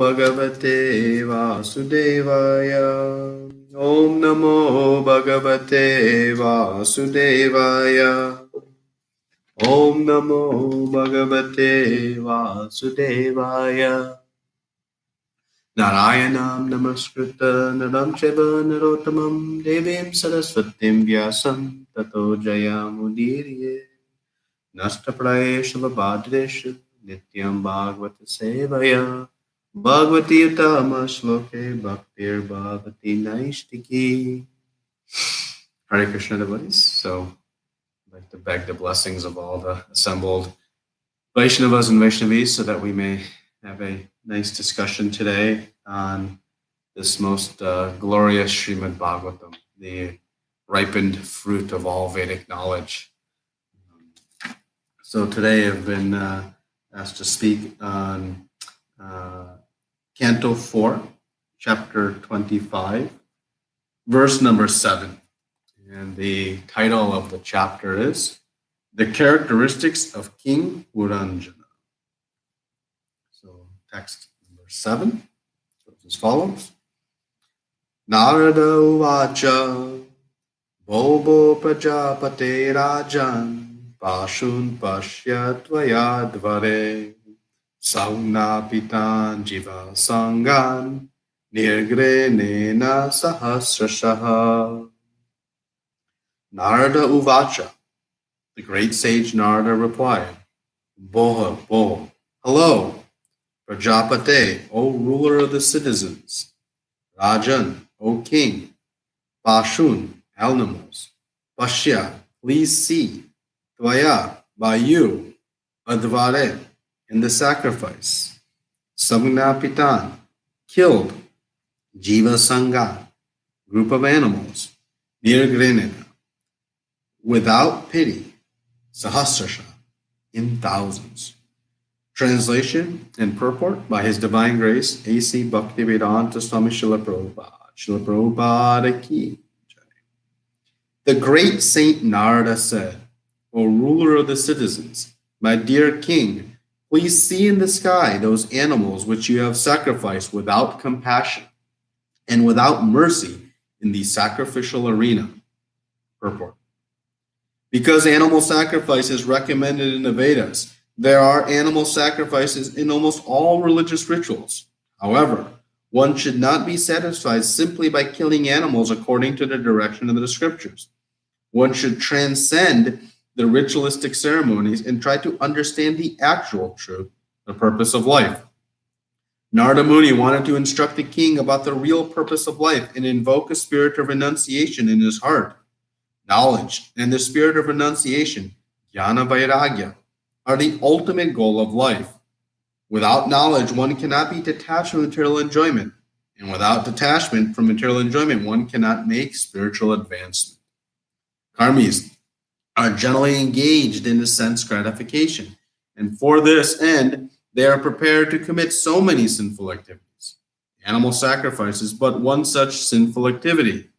Bhagavate Vasudevaya. Om Namo Bhagavate Vasudevaya. Om Namo Bhagavate Vasudevaya. Narayanam Namaskruta Naram Chaiva Narottamam Devim Saraswatim Vyasam Tato Jayamudiriye Nashtapraesha Vabhadreshu Nityam Bhagavata Sevaya Bhagavati Uttama Shloke Bhaktir Bhavati Naishtiki. Hare Krishna devotees. So I'd like to beg the blessings of all the assembled Vaishnavas and Vaishnavis so that we may have a nice discussion today on this most glorious Srimad Bhagavatam, the ripened fruit of all Vedic knowledge. So today I've been asked to speak on Canto 4, Chapter 25, verse number 7. And the title of the chapter is The Characteristics of King Puranjana. So text number 7 goes as follows. Narada uvacha Bobo Prajapate Rajan Pashun Pashya Tvaya Dvare Saunapitan Jiva Sangan Nirgrenena Sahasrashaha. Narada uvacha. The great sage Narada replied, Boha, Boho, hello, Prajapate, O ruler of the citizens, Rajan, O king, Pashun, animals, Pashya, please see, Tvaya, by you, Advare, in the sacrifice, Samgnapitan, killed, Jiva Sangha, group of animals, Nirgrenena, without pity, Sahasrasha, in thousands. Translation and purport by His Divine Grace, A.C. Bhaktivedanta Swami Srila Prabhupada. Srila Prabhupada ki jai. The great Saint Narada said, O ruler of the citizens, my dear king, please see in the sky those animals which you have sacrificed without compassion and without mercy in the sacrificial arena. Purport. Because animal sacrifice is recommended in the Vedas, there are animal sacrifices in almost all religious rituals. However, one should not be satisfied simply by killing animals according to the direction of the scriptures. One should transcend the ritualistic ceremonies and try to understand the actual truth, the purpose of life. Narada Muni wanted to instruct the king about the real purpose of life and invoke a spirit of renunciation in his heart. Knowledge and the spirit of renunciation, jnana vairagya, are the ultimate goal of life. Without knowledge, one cannot be detached from material enjoyment, and without detachment from material enjoyment, one cannot make spiritual advancement. Karmis are generally engaged in the sense gratification, and for this end, they are prepared to commit so many sinful activities. Animal sacrifice is but one such sinful activity.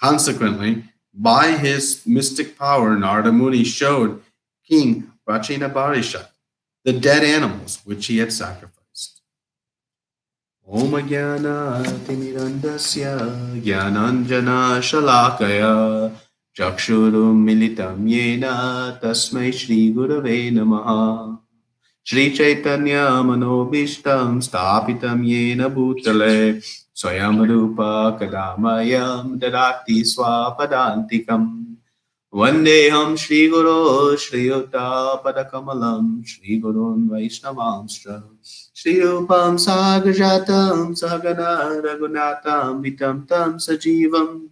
Consequently, by his mystic power, Narada Muni showed King Prachinabarishat the dead animals which he had sacrificed. Om Jnana Timirandasya Jnananjana Shalakaya Chakshurum Militam Yena Tasmai Shri Gurave Namaha Shri Chaitanya Manobishtam Stapitam Yena Bhutale Swayam Rupa Kadamayam Dadati Swapadantikam Vandeham Shri Guru Shri Yuta Padakamalam Shri Gurun Vaishnavamstra Shri Rupam Sagrajatam Sagana Raghunatam Vitam Tam Sajivam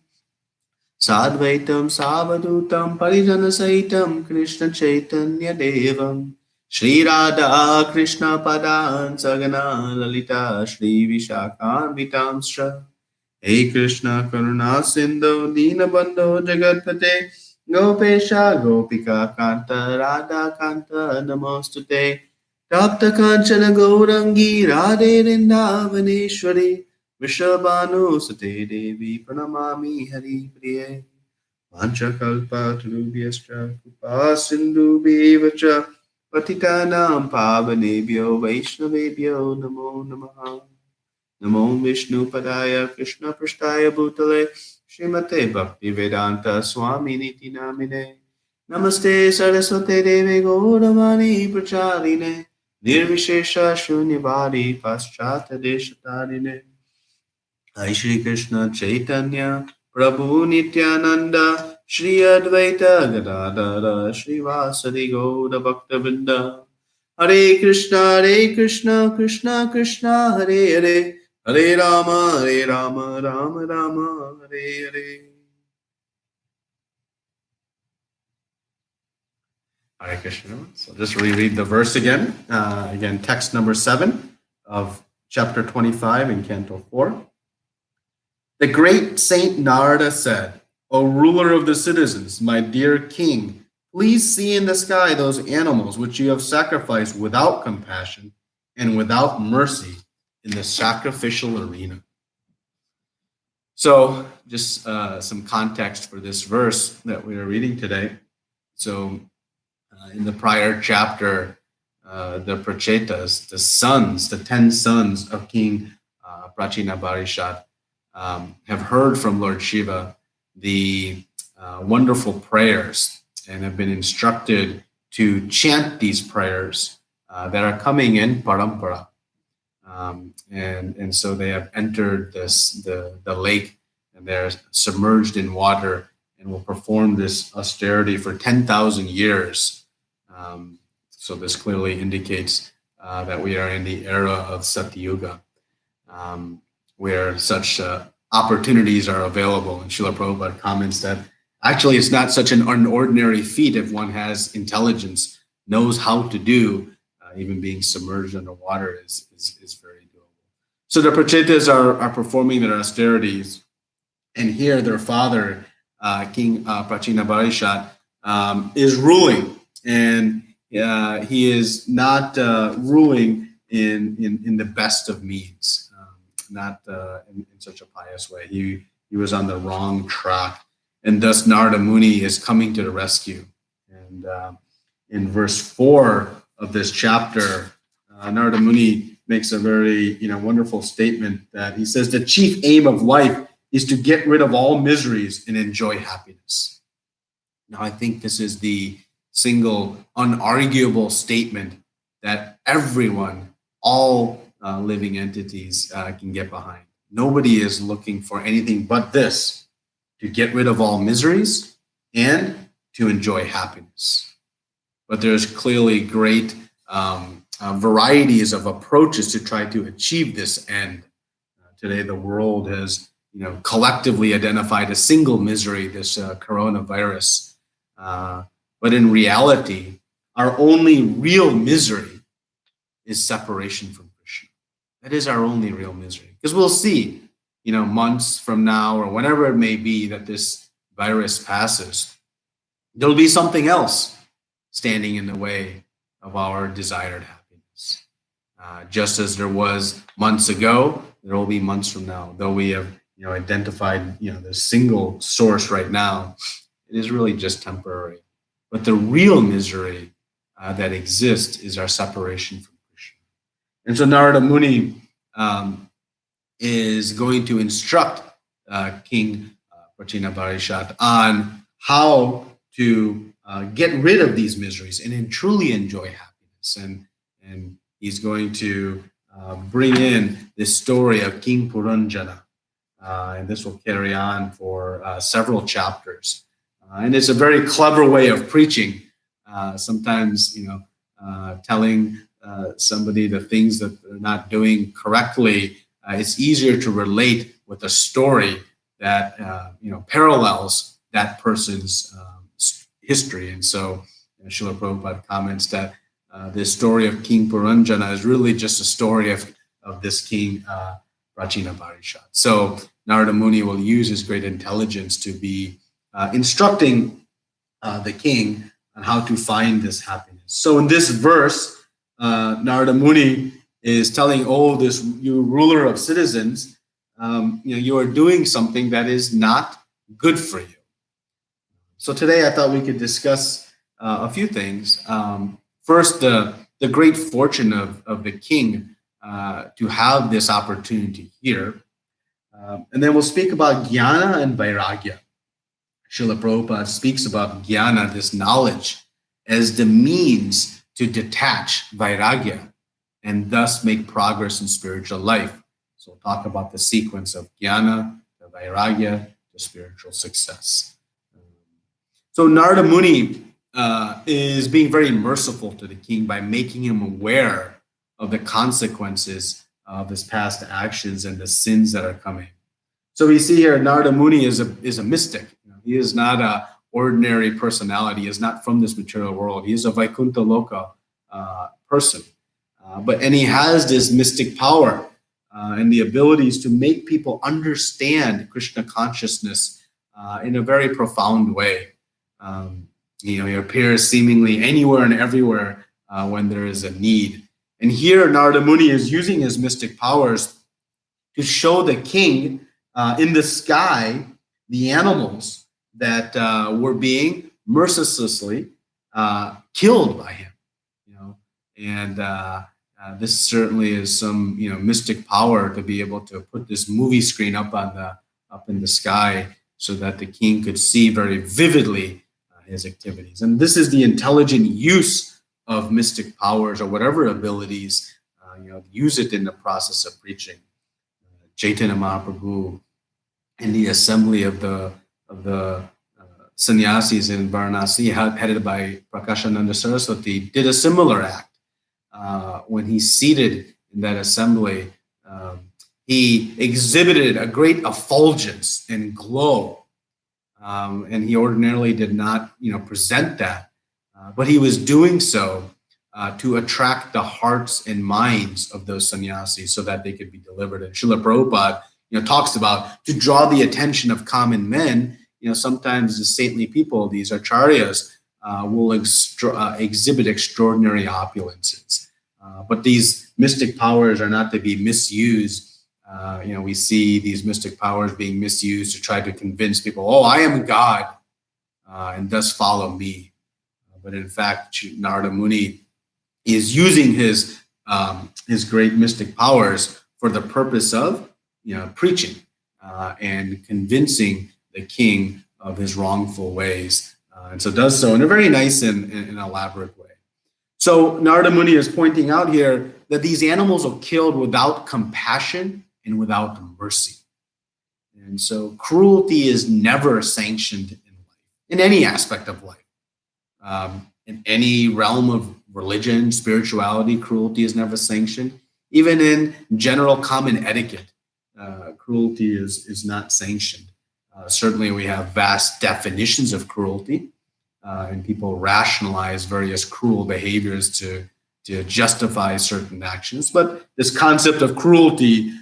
Sadvaitam Savadutam Parijana Saitam Krishna Chaitanya Devam Shri Radha Krishna Padan Sagana Lalita Shri Vishakam Vitamstra Hey Krishna Karuna Sindhu Dinabandhu Jagatpate Gopesha Gopika Kanta Radha Kanta Namostute Tapta Kanchana Gaurangi Radhe Vrindavaneshwari Vishabhanu Sate Devi Pranamami Hari Priye Vanchakalpa Tarubhyascha Kripa Sindhu Bevacha Patitanam Pavanebhyo Vaishnavebhyo Namo Namaha Namo Vishnu Padaya Krishna Prasthaya Bhutale Srimate Bhakti Vedanta Swami Niti Namine Namaste Saraswate Deve Gauravani Pracharine Nirvishesha Shunyavadi Paschata Deshatarine Hai Shri Krishna Chaitanya Prabhu Nityananda Shri Advaita Gadadara Shri Vasadi Gaura Bhaktavinda Hare Krishna Krishna Krishna Hare Hare Hare Rama Rama Rama Hare Hare. Hare Krishna. So just reread the verse again. Again, text number 7 of chapter 25 in Canto 4. The great Saint Narada said, O ruler of the citizens, my dear king, please see in the sky those animals which you have sacrificed without compassion and without mercy in the sacrificial arena. So just some context for this verse that we are reading today. So in the prior chapter, the Prachetas, the sons, the 10 sons of King Prachina Barishat, have heard from Lord Shiva the wonderful prayers and have been instructed to chant these prayers that are coming in parampara. And so they have entered the lake and they're submerged in water and will perform this austerity for 10,000 years. So this clearly indicates that we are in the era of Satyuga, where such opportunities are available. And Srila Prabhupada comments that actually it's not such an ordinary feat if one has intelligence, knows how to do, even being submerged underwater is very doable. So the Prachetas are performing their austerities, and here their father, King Prachina Barishat, is ruling, and he is not ruling in the best of means, not in such a pious way. He was on the wrong track, and thus Narada Muni is coming to the rescue. And in verse 4 of this chapter, Narada Muni makes a very wonderful statement that he says the chief aim of life is to get rid of all miseries and enjoy happiness. Now, I think this is the single unarguable statement that everyone, all living entities can get behind. Nobody is looking for anything but this, to get rid of all miseries and to enjoy happiness. But there's clearly great varieties of approaches to try to achieve this end. Today, the world has collectively identified a single misery, this coronavirus. But in reality, our only real misery is separation from Krishna. That is our only real misery. Because we'll see, months from now or whenever it may be that this virus passes, there'll be something else standing in the way of our desired happiness. Just as there was months ago, there will be months from now. Though we have identified the single source right now, it is really just temporary. But the real misery that exists is our separation from Krishna. And so Narada Muni is going to instruct King Prachina Barishat on how to get rid of these miseries and truly enjoy happiness. And he's going to bring in this story of King Puranjana. And this will carry on for several chapters. And it's a very clever way of preaching. Sometimes, telling somebody the things that they're not doing correctly, it's easier to relate with a story that, parallels that person's history. And so Srila Prabhupada comments that this story of King Puranjana is really just a story of this king, Prachina Barishat. So Narada Muni will use his great intelligence to be instructing the king on how to find this happiness. So in this verse, Narada Muni is telling, you ruler of citizens, you are doing something that is not good for you. So today I thought we could discuss a few things. First, the great fortune of the king to have this opportunity here. And then we'll speak about jnana and vairagya. Srila Prabhupada speaks about jnana, this knowledge, as the means to detach vairagya and thus make progress in spiritual life. So we'll talk about the sequence of jnana, the vairagya, to spiritual success. So Narada Muni is being very merciful to the king by making him aware of the consequences of his past actions and the sins that are coming. So we see here Narada Muni is a mystic. He is not an ordinary personality. He is not from this material world. He is a Vaikuntha Loka person. And he has this mystic power and the abilities to make people understand Krishna consciousness in a very profound way. He appears seemingly anywhere and everywhere when there is a need. And here Narada Muni is using his mystic powers to show the king in the sky the animals that were being mercilessly killed by him. And this certainly is some mystic power to be able to put this movie screen up in the sky so that the king could see very vividly his activities. And this is the intelligent use of mystic powers or whatever abilities, use it in the process of preaching. Chaitanya Mahaprabhu in the assembly of the sannyasis in Varanasi, headed by Prakashananda Saraswati, did a similar act. When he's seated in that assembly, he exhibited a great effulgence and glow. And he ordinarily did not, present that. But he was doing so to attract the hearts and minds of those sannyasis so that they could be delivered. And Srila Prabhupada, talks about to draw the attention of common men. Sometimes the saintly people, these acharyas, will exhibit extraordinary opulences. But these mystic powers are not to be misused. We see these mystic powers being misused to try to convince people, oh, I am God, and thus follow me. But in fact, Narada Muni is using his great mystic powers for the purpose of preaching and convincing the king of his wrongful ways. And so does so in a very nice and elaborate way. So Narada Muni is pointing out here that these animals are killed without compassion and without mercy. And so cruelty is never sanctioned in life, in any aspect of life. In any realm of religion, spirituality, cruelty is never sanctioned. Even in general common etiquette, cruelty is not sanctioned. Certainly we have vast definitions of cruelty, and people rationalize various cruel behaviors to justify certain actions. But this concept of cruelty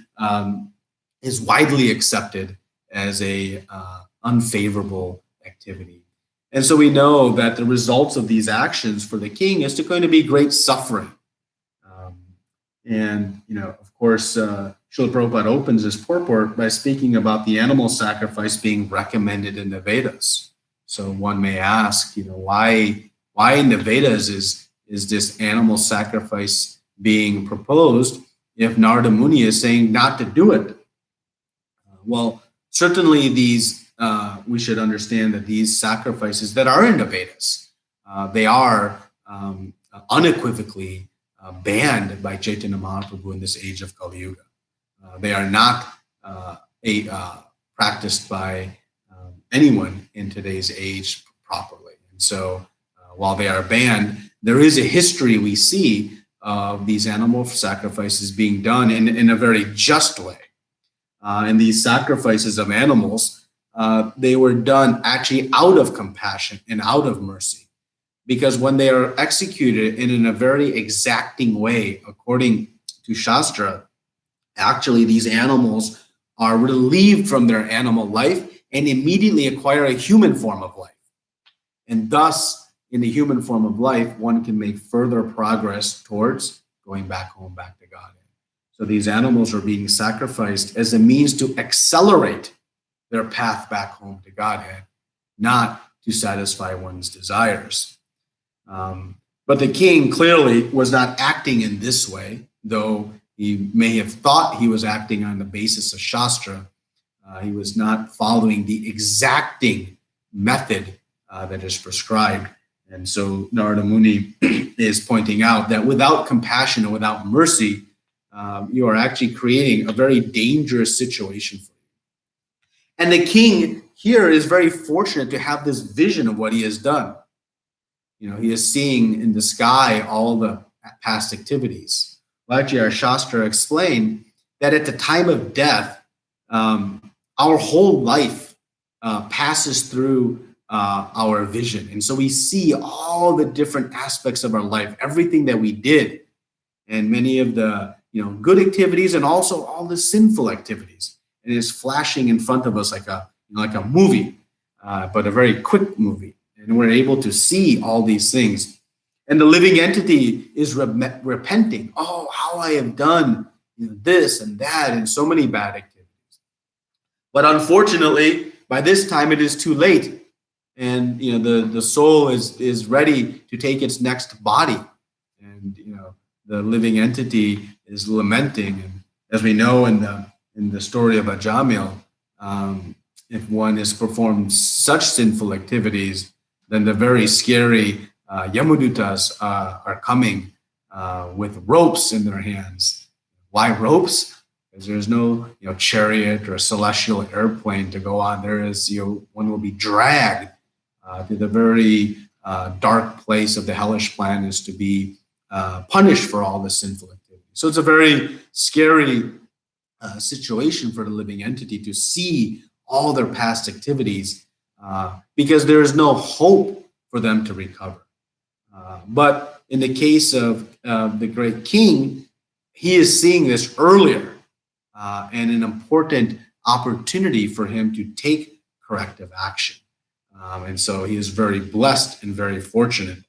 is widely accepted as a unfavorable activity. And so we know that the results of these actions for the king is going to be great suffering. Of course, Srila Prabhupada opens this purport by speaking about the animal sacrifice being recommended in the Vedas. So one may ask, why in the Vedas is this animal sacrifice being proposed if Narada Muni is saying not to do it? Well, certainly we should understand that these sacrifices that are in the Vedas, they are unequivocally banned by Chaitanya Mahaprabhu in this age of Kali Yuga. They are not practiced by anyone in today's age properly. And so while they are banned, there is a history we see of these animal sacrifices being done in a very just way. And these sacrifices of animals, they were done actually out of compassion and out of mercy. Because when they are executed in a very exacting way, according to Shastra, actually these animals are relieved from their animal life and immediately acquire a human form of life. And thus, in the human form of life, one can make further progress towards going back home, back to Godhead. So these animals are being sacrificed as a means to accelerate their path back home to Godhead, not to satisfy one's desires. But the king clearly was not acting in this way, though He may have thought he was acting on the basis of Shastra. He was not following the exacting method that is prescribed. And so Narada Muni is pointing out that without compassion and without mercy, you are actually creating a very dangerous situation for you. And the king here is very fortunate to have this vision of what he has done. You know, he is seeing in the sky all the past activities. Well, actually, our Shastra explained that at the time of death, our whole life passes through our vision. And so we see all the different aspects of our life, everything that we did, and many of the good activities and also all the sinful activities. And it's flashing in front of us like a movie, but a very quick movie. And we're able to see all these things. And the living entity is repenting. Oh, how I have done this and that and so many bad activities. But unfortunately, by this time it is too late. And the soul is ready to take its next body. And the living entity is lamenting. And as we know in the story of Ajamil, if one has performed such sinful activities, then the very scary Yamudutas are coming with ropes in their hands. Why ropes? Because there's no chariot or celestial airplane to go on. There is one will be dragged to the very dark place of the hellish planets to be punished for all the sinful activity. So it's a very scary situation for the living entity to see all their past activities because there is no hope for them to recover. But in the case of the great king, he is seeing this earlier and an important opportunity for him to take corrective action. And so he is very blessed and very fortunate.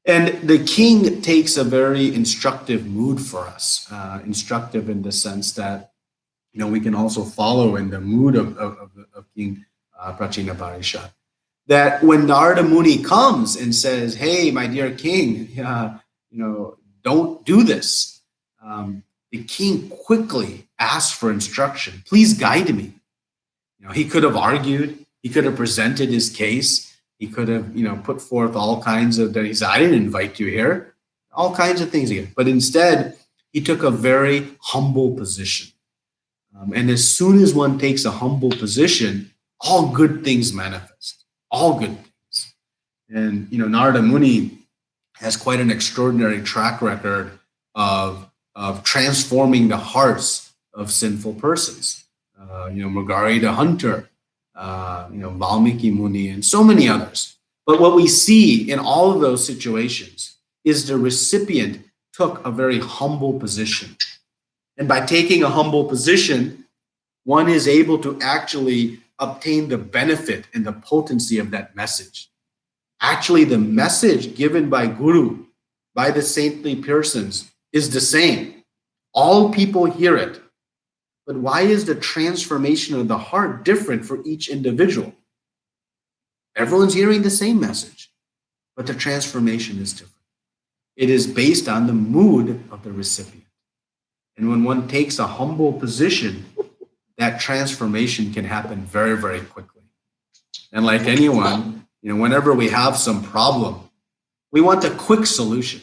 And the king takes a very instructive mood for us, instructive in the sense that, we can also follow in the mood of King Prachina Parishat. That when Narada Muni comes and says, hey, my dear king, don't do this. The king quickly asks for instruction. Please guide me. He could have argued. He could have presented his case. He could have, put forth all kinds of that. He said, I didn't invite you here. All kinds of things again. But instead, he took a very humble position. And as soon as one takes a humble position, all good things manifest. All good things. And, Narada Muni has quite an extraordinary track record of transforming the hearts of sinful persons. Mrigari the hunter, Valmiki Muni, and so many others. But what we see in all of those situations is the recipient took a very humble position. And by taking a humble position, one is able to actually obtain the benefit and the potency of that message. Actually, the message given by Guru, by the saintly persons, is the same. All people hear it. But why is the transformation of the heart different for each individual? Everyone's hearing the same message, but the transformation is different. It is based on the mood of the recipient. And when one takes a humble position, that transformation can happen very, very quickly. And like anyone, whenever we have some problem, we want a quick solution.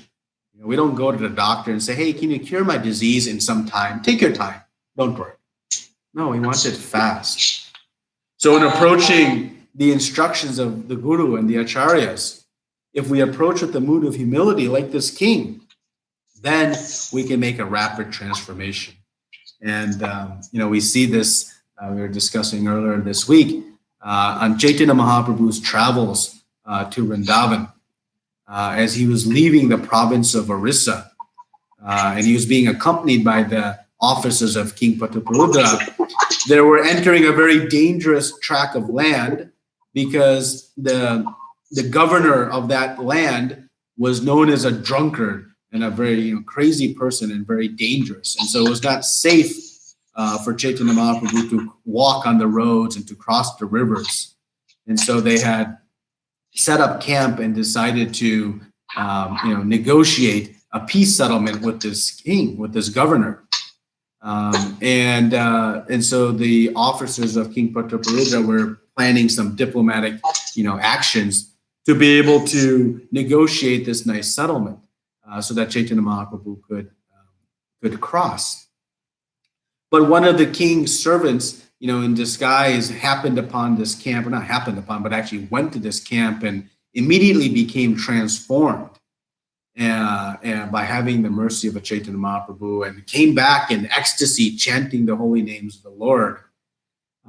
We don't go to the doctor and say, hey, can you cure my disease in some time? Take your time. Don't worry. No, we want it fast. So in approaching the instructions of the Guru and the Acharyas, if we approach with the mood of humility like this king, then we can make a rapid transformation. And, we see this, we were discussing earlier this week, on Chaitanya Mahaprabhu's travels to Vrindavan, as he was leaving the province of Orissa, and he was being accompanied by the officers of King Pataparudra. They were entering a very dangerous tract of land because the governor of that land was known as a drunkard and a very crazy person and very dangerous. And so it was not safe for Chaitanya Mahaprabhu to walk on the roads and to cross the rivers. And so they had set up camp and decided to negotiate a peace settlement with this king, with this governor. And so the officers of King Prataparudra were planning some diplomatic, actions to be able to negotiate this nice settlement, so that Chaitanya Mahaprabhu could cross. But one of the king's servants, in disguise, happened upon this camp, or not happened upon, but actually went to this camp and immediately became transformed. And by having the mercy of a Chaitanya Mahaprabhu, and came back in ecstasy, chanting the holy names of the Lord.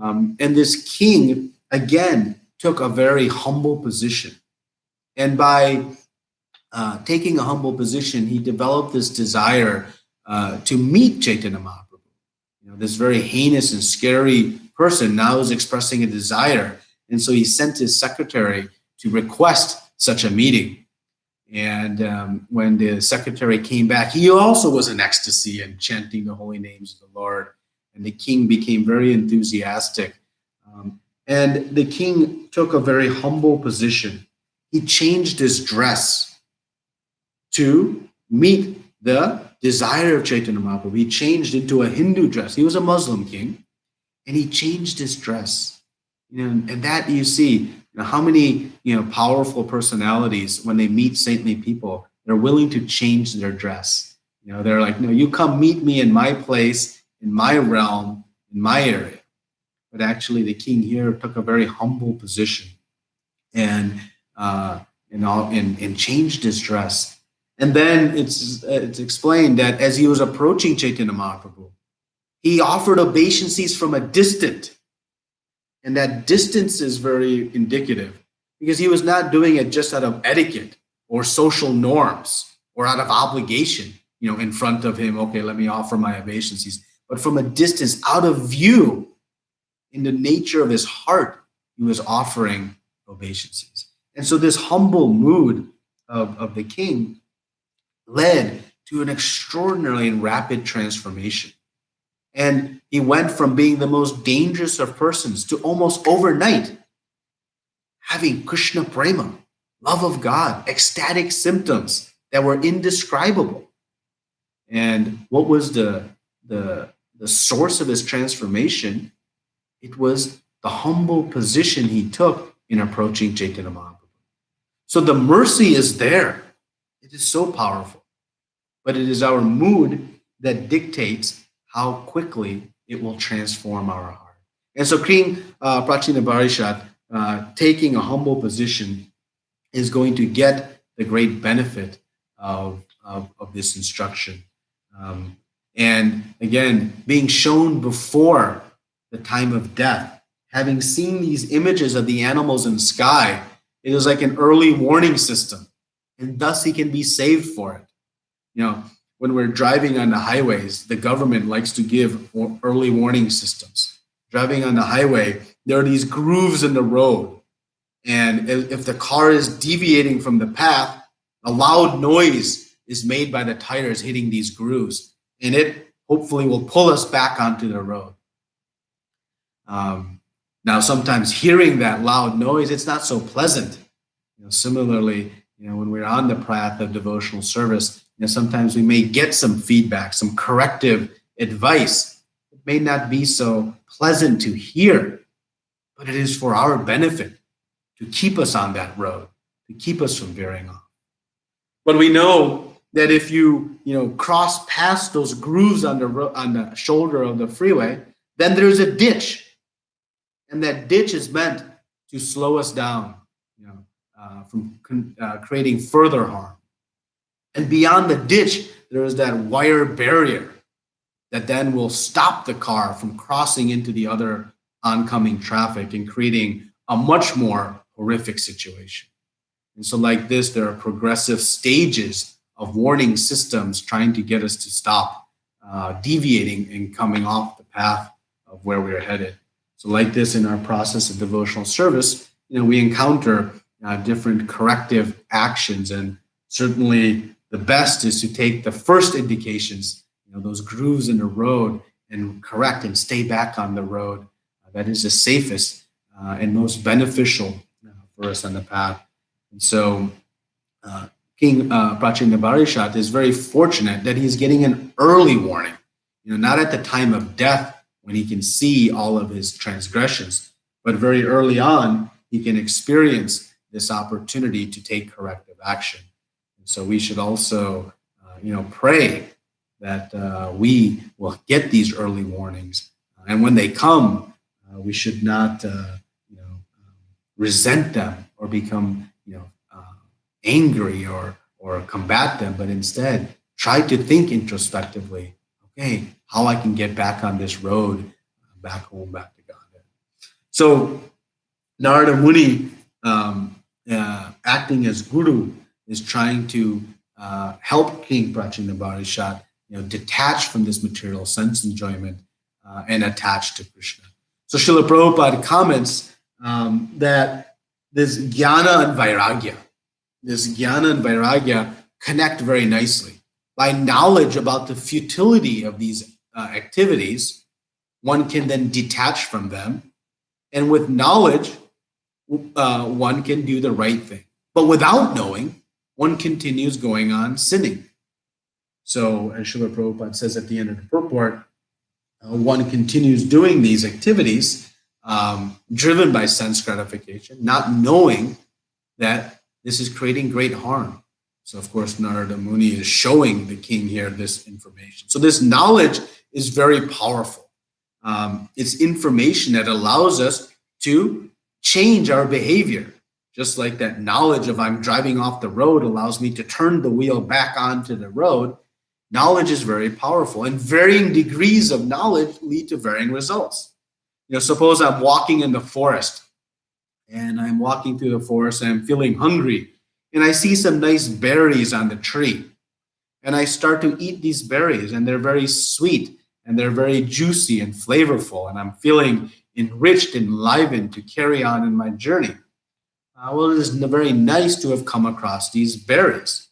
And this king, again, took a very humble position. And by taking a humble position, he developed this desire to meet Chaitanya Mahaprabhu. This very heinous and scary person now is expressing a desire. And so he sent his secretary to request such a meeting. And when the secretary came back, he also was in ecstasy and chanting the holy names of the Lord. And the king became very enthusiastic. And the king took a very humble position. He changed his dress to meet the desire of Chaitanya Mahaprabhu. He changed into a Hindu dress. He was a Muslim king, and he changed his dress. And that you see, how many powerful personalities, when they meet saintly people, they're willing to change their dress. They're like, no, you come meet me in my place, in my realm, in my area. But actually, the king here took a very humble position and changed his dress. And then it's explained that as he was approaching Chaitanya Mahaprabhu, he offered obeisances from a distance. And that distance is very indicative, because he was not doing it just out of etiquette or social norms or out of obligation, in front of him, okay, let me offer my obeisances. But from a distance, out of view, in the nature of his heart, he was offering obeisances. And so this humble mood of the king led to an extraordinarily and rapid transformation. And he went from being the most dangerous of persons to almost overnight having Krishna prema, love of God, ecstatic symptoms that were indescribable. And what was the source of his transformation? It was the humble position he took in approaching Chaitanya Mahaprabhu. So the mercy is there. It is so powerful. But it is our mood that dictates how quickly it will transform our heart. And so King Prachina Barishat, taking a humble position, is going to get the great benefit of this instruction. And again, being shown before the time of death, having seen these images of the animals in the sky, it is like an early warning system, and thus he can be saved for it. When we're driving on the highways, the government likes to give early warning systems. Driving on the highway, there are these grooves in the road. And if the car is deviating from the path, a loud noise is made by the tires hitting these grooves. And it hopefully will pull us back onto the road. Now, sometimes hearing that loud noise, it's not so pleasant. Similarly, when we're on the path of devotional service, sometimes we may get some feedback, some corrective advice. It may not be so pleasant to hear, but it is for our benefit to keep us on that road, to keep us from veering off. But we know that if you cross past those grooves on the shoulder of the freeway, then there's a ditch, and that ditch is meant to slow us down, from creating further harm. And beyond the ditch, there is that wire barrier that then will stop the car from crossing into the other oncoming traffic and creating a much more horrific situation. And so like this, there are progressive stages of warning systems trying to get us to stop deviating and coming off the path of where we are headed. So like this, in our process of devotional service, we encounter different corrective actions, and certainly the best is to take the first indications, those grooves in the road, and correct and stay back on the road. That is the safest and most beneficial for us on the path. And so King Prachanda Barishat is very fortunate that he's getting an early warning, not at the time of death when he can see all of his transgressions, but very early on, he can experience this opportunity to take corrective action. And so we should also, pray that we will get these early warnings. And when they come, we should not, resent them or become, angry or combat them, but instead try to think introspectively, okay, how I can get back on this road, back home, back to Godhead. So Narada Muni, acting as guru, is trying to help King Prachanda Barishat, detach from this material sense enjoyment and attach to Krishna. So Srila Prabhupada comments that this jnana and vairagya connect very nicely. By knowledge about the futility of these activities, one can then detach from them. And with knowledge, one can do the right thing. But without knowing, one continues going on sinning. So, as Srila Prabhupada says at the end of the purport, one continues doing these activities driven by sense gratification, not knowing that this is creating great harm. So, of course, Narada Muni is showing the king here this information. So this knowledge is very powerful. It's information that allows us to change our behavior. Just like that knowledge of I'm driving off the road allows me to turn the wheel back onto the road. Knowledge is very powerful, and varying degrees of knowledge lead to varying results. Suppose I'm walking in the forest, and I'm walking through the forest and I'm feeling hungry, and I see some nice berries on the tree, and I start to eat these berries, and they're very sweet, and they're very juicy and flavorful, and I'm feeling enriched and enlivened to carry on in my journey. Well, it is very nice to have come across these berries,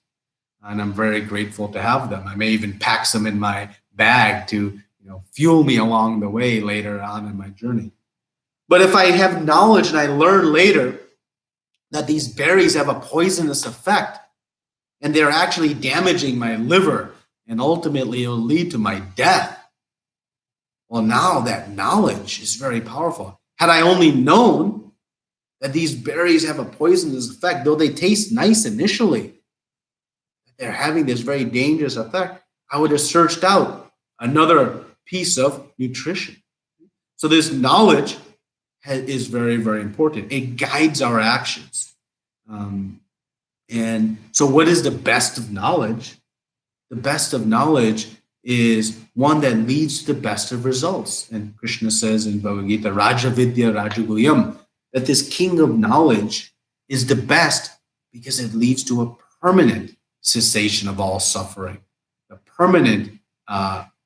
and I'm very grateful to have them. I may even pack some in my bag to fuel me along the way later on in my journey. But if I have knowledge and I learn later that these berries have a poisonous effect and they're actually damaging my liver and ultimately it'll lead to my death, well, now that knowledge is very powerful. Had I only known that these berries have a poisonous effect, though they taste nice initially, they're having this very dangerous effect, I would have searched out another piece of nutrition. So this knowledge is very, very important. It guides our actions. And so what is the best of knowledge? The best of knowledge is one that leads to the best of results. And Krishna says in Bhagavad Gita, Raja Vidya Rajaguyam, that this king of knowledge is the best because it leads to a permanent cessation of all suffering, a permanent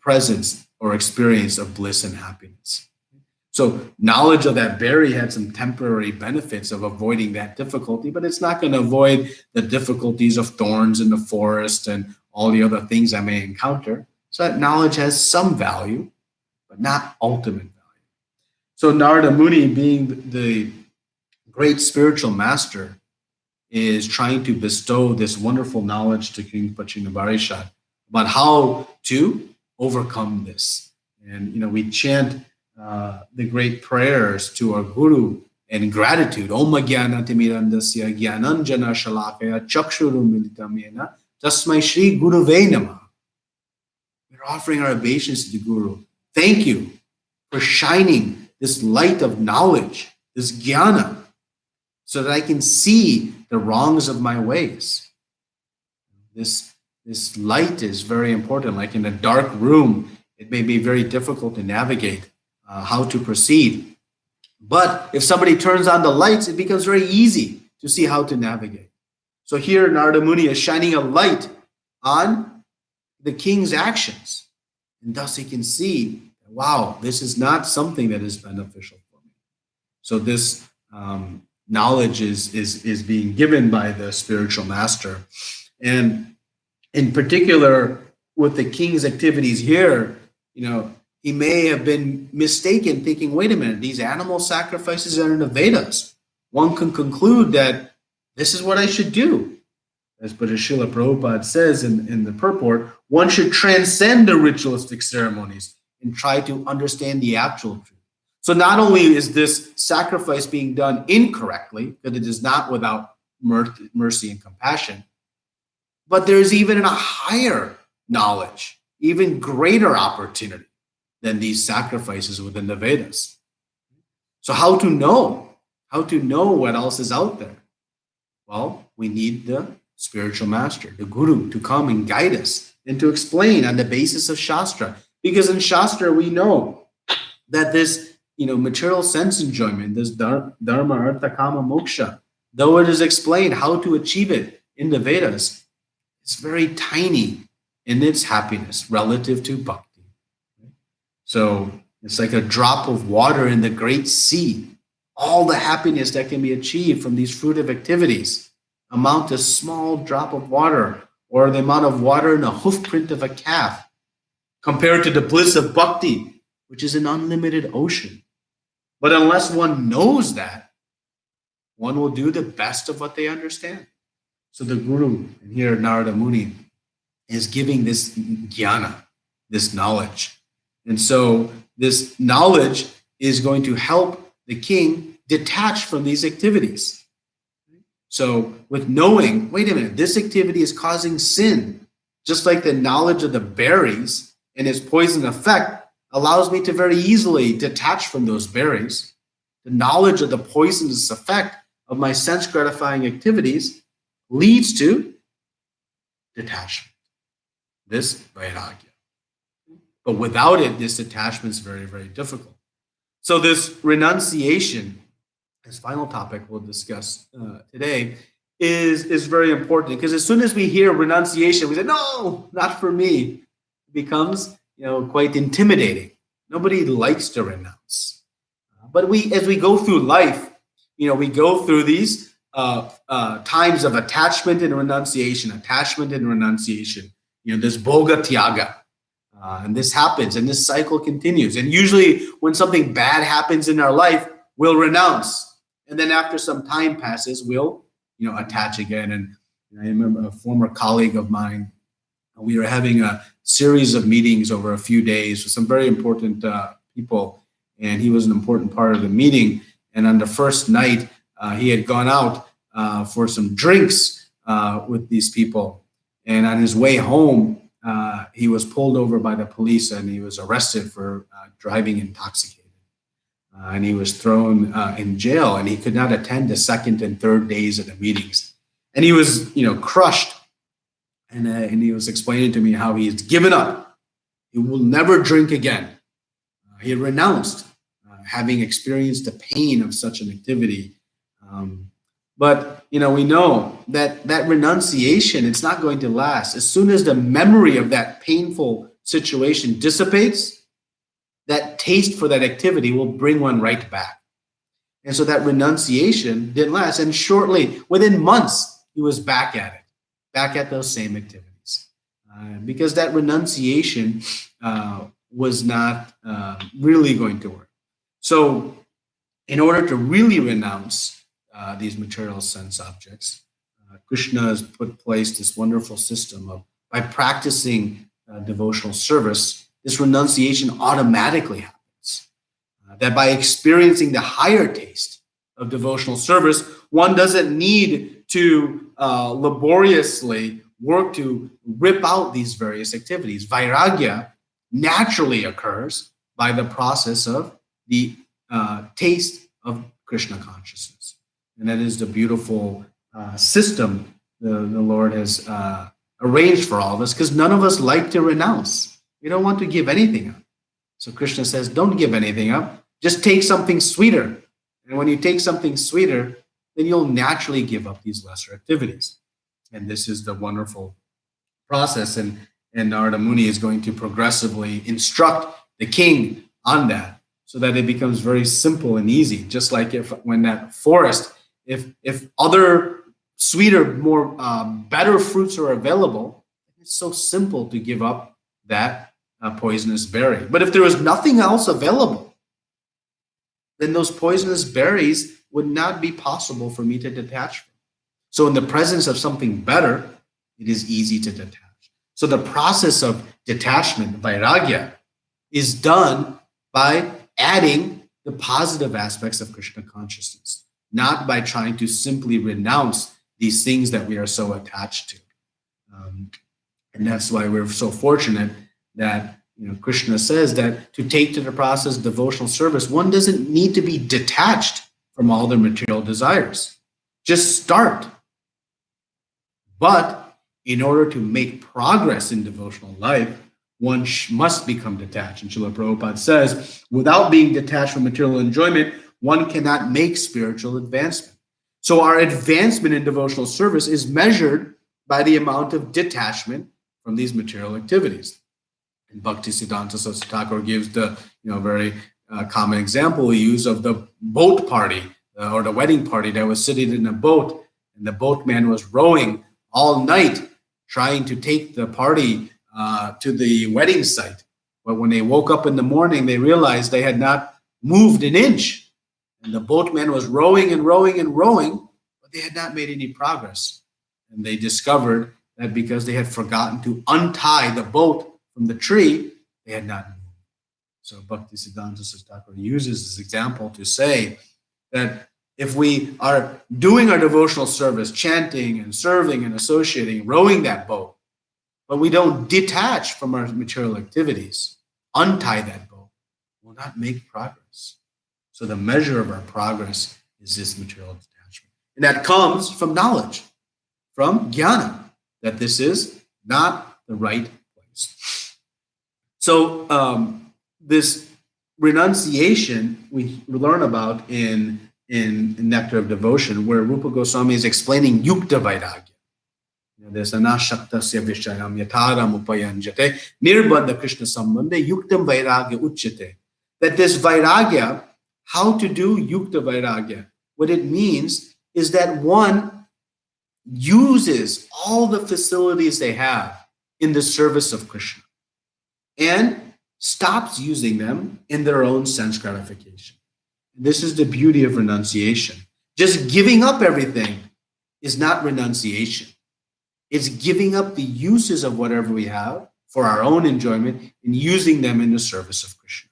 presence or experience of bliss and happiness. So knowledge of that berry had some temporary benefits of avoiding that difficulty, but it's not going to avoid the difficulties of thorns in the forest and all the other things I may encounter. So that knowledge has some value, but not ultimate value. So Narada Muni, being the great spiritual master, is trying to bestow this wonderful knowledge to King Prachanda Barishat about how to overcome this. And, we chant the great prayers to our Guru in gratitude. Om Jnanatimidandasya Jnananjana Shalakaya Chakshuru Militamena Tasmai Shri Guruve Namah. We're offering our obeisance to the Guru. Thank you for shining this light of knowledge, this jnana, so that I can see the wrongs of my ways. This light is very important. Like in a dark room, it may be very difficult to navigate how to proceed. But if somebody turns on the lights, it becomes very easy to see how to navigate. So here, Narada Muni is shining a light on the king's actions. And thus he can see, wow, this is not something that is beneficial for me. So this knowledge is being given by the spiritual master. And in particular, with the king's activities here, he may have been mistaken thinking, wait a minute, these animal sacrifices are in the Vedas. One can conclude that this is what I should do. as Srila Prabhupada says in the purport, one should transcend the ritualistic ceremonies and try to understand the actual truth. So not only is this sacrifice being done incorrectly, because it is not without mercy and compassion, but there's even a higher knowledge, even greater opportunity than these sacrifices within the Vedas. So how to know? How to know what else is out there? Well, we need the spiritual master, the guru, to come and guide us and to explain on the basis of Shastra. Because in Shastra, we know that this, material sense enjoyment, this dharma, artha, kama, moksha, though it is explained how to achieve it in the Vedas, it's very tiny in its happiness relative to bhakti. So it's like a drop of water in the great sea. All the happiness that can be achieved from these fruitive activities amount to a small drop of water, or the amount of water in a hoof print of a calf, compared to the bliss of bhakti, which is an unlimited ocean. But unless one knows that, one will do the best of what they understand. So the Guru, and here Narada Muni, is giving this jnana, this knowledge. And so this knowledge is going to help the king detach from these activities. So with knowing, wait a minute, this activity is causing sin, just like the knowledge of the berries and its poison effect allows me to very easily detach from those berries. The knowledge of the poisonous effect of my sense gratifying activities leads to detachment, this vairagya. But without it, this detachment is very, very difficult. So this renunciation, this final topic we'll discuss today, is very important, because as soon as we hear renunciation, we say, no, not for me. It becomes quite intimidating. Nobody likes to renounce. But as we go through life, we go through these times of attachment and renunciation, this bhoga tyaga. And this happens, and this cycle continues. And usually when something bad happens in our life, we'll renounce. And then after some time passes, we'll, attach again. And I remember a former colleague of mine, we were having a series of meetings over a few days with some very important people. And he was an important part of the meeting. And on the first night, he had gone out for some drinks with these people. And on his way home, he was pulled over by the police and he was arrested for driving intoxicated. And he was thrown in jail, and he could not attend the second and third days of the meetings. And he was, crushed. And he was explaining to me how he has given up. He will never drink again. He renounced having experienced the pain of such an activity. But, we know that renunciation, it's not going to last. As soon as the memory of that painful situation dissipates, that taste for that activity will bring one right back. And so that renunciation didn't last. And shortly, within months, he was back at it, back at those same activities. Because that renunciation was not really going to work. So in order to really renounce these material sense objects, Krishna has put in place this wonderful system of, by practicing devotional service, this renunciation automatically happens. That by experiencing the higher taste of devotional service, one doesn't need to laboriously work to rip out these various activities. Vairagya naturally occurs by the process of the taste of Krishna consciousness. And that is the beautiful system the Lord has arranged for all of us, because none of us like to renounce. We don't want to give anything up. So Krishna says, don't give anything up. Just take something sweeter. And when you take something sweeter, then you'll naturally give up these lesser activities. And this is the wonderful process. And Narada Muni is going to progressively instruct the king on that, so that it becomes very simple and easy. Just like when that forest, if other sweeter, more better fruits are available, it's so simple to give up that poisonous berry. But if there was nothing else available, then those poisonous berries would not be possible for me to detach from. So in the presence of something better, it is easy to detach. So the process of detachment, vairagya, is done by adding the positive aspects of Krishna consciousness, not by trying to simply renounce these things that we are so attached to. And that's why we're so fortunate that Krishna says that to take to the process of devotional service, one doesn't need to be detached from all their material desires. Just start. But in order to make progress in devotional life, one must become detached. And Srila Prabhupada says, without being detached from material enjoyment, one cannot make spiritual advancement. So our advancement in devotional service is measured by the amount of detachment from these material activities. And Bhakti Siddhanta Saraswati Thakur gives the very common example we use of the boat party or the wedding party that was sitting in a boat, and the boatman was rowing all night trying to take the party to the wedding site. But when they woke up in the morning, they realized they had not moved an inch. And the boatman was rowing and rowing and rowing, but they had not made any progress. And they discovered that because they had forgotten to untie the boat from the tree, they had not moved. So Bhakti Siddhanta Saraswati Thakur uses this example to say that if we are doing our devotional service, chanting and serving and associating, rowing that boat, but we don't detach from our material activities, untie that boat, we'll not make progress. So the measure of our progress is this material detachment. And that comes from knowledge, from jnana, that this is not the right place. So this renunciation we learn about in Nectar of Devotion, where Rupa Goswami is explaining yukta vairagya. There's anashaktasya vishayam yataram upayanjate nirbandha Krishna sambandhe yuktam vairagya uchyate. That this vairagya, how to do yukta vairagya, what it means is that one uses all the facilities they have in the service of Krishna and stops using them in their own sense gratification. This is the beauty of renunciation. Just giving up everything is not renunciation. It's giving up the uses of whatever we have for our own enjoyment and using them in the service of Krishna.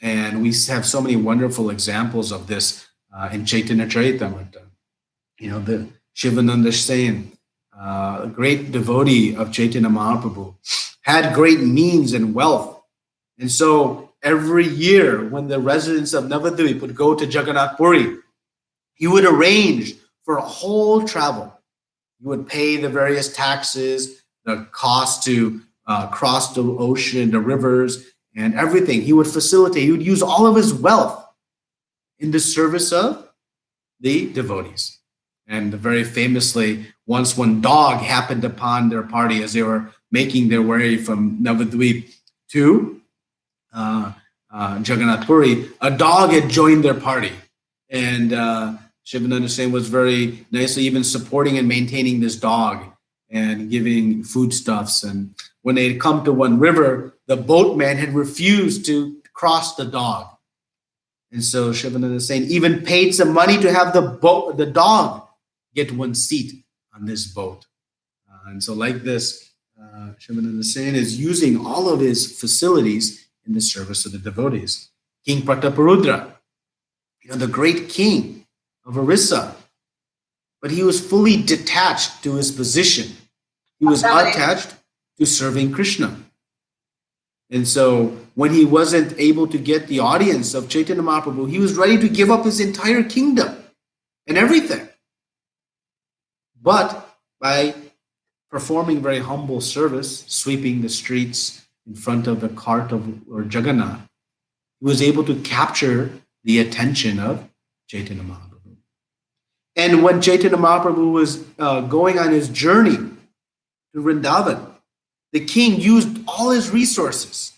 And we have so many wonderful examples of this in Chaitanya Charitamrita. The Shivananda Sen, a great devotee of Chaitanya Mahaprabhu, had great means and wealth. And so every year when the residents of Navadvip would go to Jagannath Puri, he would arrange for a whole travel. He would pay the various taxes, the cost to cross the ocean, the rivers, and everything. He would facilitate, he would use all of his wealth in the service of the devotees. And very famously, once one dog happened upon their party as they were making their way from Navadvip to Jagannath Puri, a dog had joined their party. And Shivananda Sen was very nicely even supporting and maintaining this dog and giving foodstuffs. And when they had come to one river, the boatman had refused to cross the dog. And so Shivananda Sen even paid some money to have the dog get one seat on this boat. And so like this, Shivananda Sen is using all of his facilities in the service of the devotees. King Prataparudra, the great king of Orissa, but he was fully detached to his position. He was attached to serving Krishna. And so when he wasn't able to get the audience of Chaitanya Mahaprabhu, he was ready to give up his entire kingdom and everything. But by performing very humble service, sweeping the streets in front of the cart of Jagannath, he was able to capture the attention of Chaitanya Mahaprabhu. And when Chaitanya Mahaprabhu was going on his journey to Vrindavan, the king used all his resources.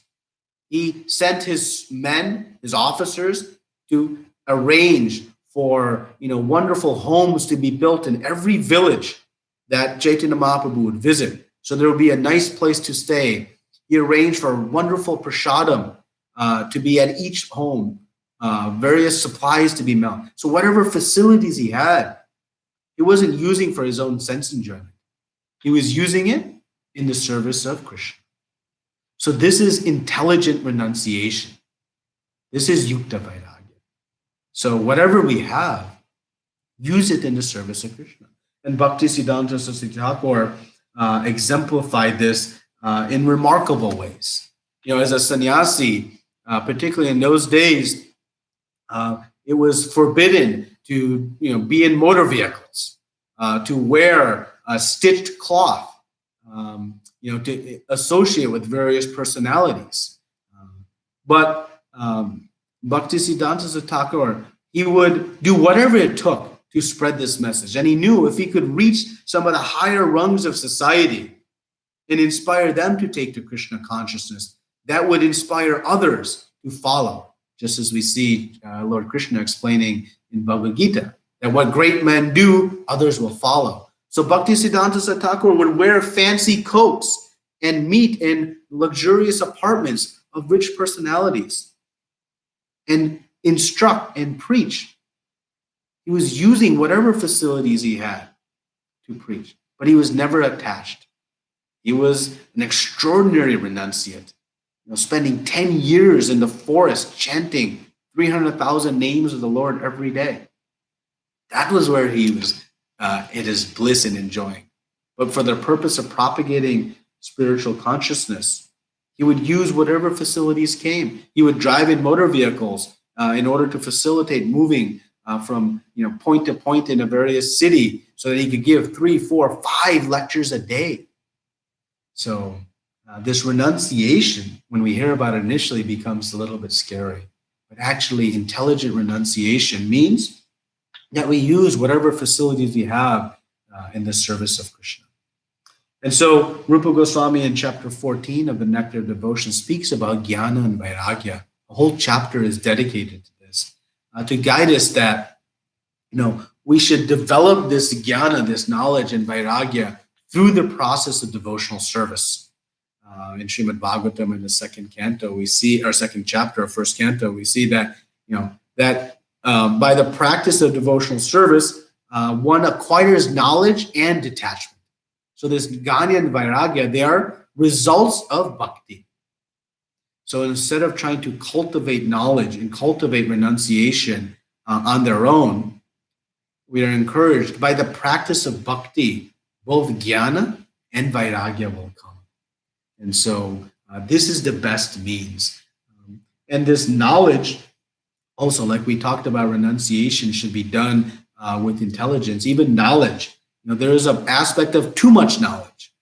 He sent his men, his officers, to arrange for wonderful homes to be built in every village that Chaitanya Mahaprabhu would visit. So there would be a nice place to stay. He arranged for wonderful prasadam to be at each home, various supplies to be made. So whatever facilities he had, he wasn't using for his own sense enjoyment. He was using it in the service of Krishna. So this is intelligent renunciation. This is yukta vairagya. So whatever we have, use it in the service of Krishna. And Bhakti Siddhanta Saraswati Thakur exemplified this in remarkable ways. As a sannyasi, particularly in those days, it was forbidden to be in motor vehicles, to wear a stitched cloth, to associate with various personalities. But Bhakti Siddhanta Saraswati Thakur, he would do whatever it took to spread this message. And he knew if he could reach some of the higher rungs of society and inspire them to take to Krishna consciousness, that would inspire others to follow. Just as we see Lord Krishna explaining in Bhagavad Gita, that what great men do, others will follow. So Bhakti Siddhanta Saraswati Thakur would wear fancy coats and meet in luxurious apartments of rich personalities and instruct and preach. He was using whatever facilities he had to preach, but he was never attached. He was an extraordinary renunciate, spending 10 years in the forest chanting 300,000 names of the Lord every day. That was where he was in his bliss and enjoying. But for the purpose of propagating spiritual consciousness, he would use whatever facilities came. He would drive in motor vehicles in order to facilitate moving from point to point in a various city, so that he could give 3, 4, 5 lectures a day. So this renunciation, when we hear about it initially, becomes a little bit scary. But actually, intelligent renunciation means that we use whatever facilities we have in the service of Krishna. And so Rupa Goswami in chapter 14 of the Nectar of Devotion speaks about jnana and vairagya. A whole chapter is dedicated to this, to guide us that, we should develop this jnana, this knowledge and vairagya through the process of devotional service. In Srimad Bhagavatam in the second canto, we see, or second chapter of first canto, we see that, by the practice of devotional service, one acquires knowledge and detachment. So this jnana and vairagya, they are results of bhakti. So instead of trying to cultivate knowledge and cultivate renunciation on their own, we are encouraged by the practice of bhakti, both jnana and vairagya will come. And so this is the best means. And this knowledge, also, like we talked about, renunciation should be done with intelligence. Even knowledge, there is an aspect of too much knowledge.